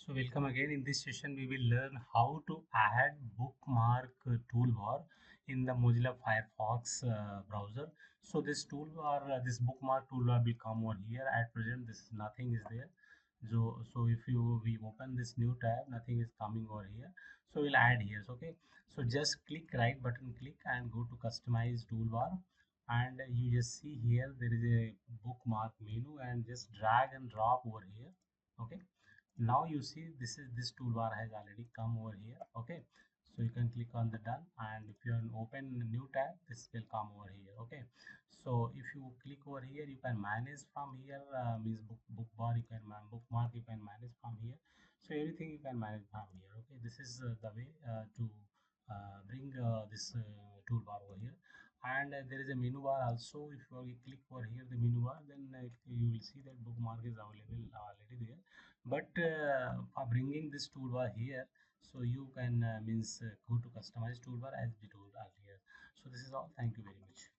So welcome again. In this session, we will learn how to add bookmark toolbar in the Mozilla Firefox browser. So this toolbar, this bookmark toolbar will come over here. At present, this nothing is there. So if we open this new tab, nothing is coming over here. So we'll add here. Okay. So just click right button, click and go to customize toolbar, and you just see here there is a bookmark menu, and just drag and drop over here. Okay, now you see this toolbar has already come over here. Okay, so you can click on the done, and if you open a new tab, this will come over here. Okay, so if you click over here, you can manage from here. Means bookbar, you can bookmark, you can manage from here. So everything you can manage from here. Okay, this is the way to bring this toolbar over here. And there is a menu bar also. If you click over here the menu bar, then you will see that bookmark is available already there. But for bringing this toolbar here, so you can means go to customize toolbar as we told earlier. So this is all. Thank you very much.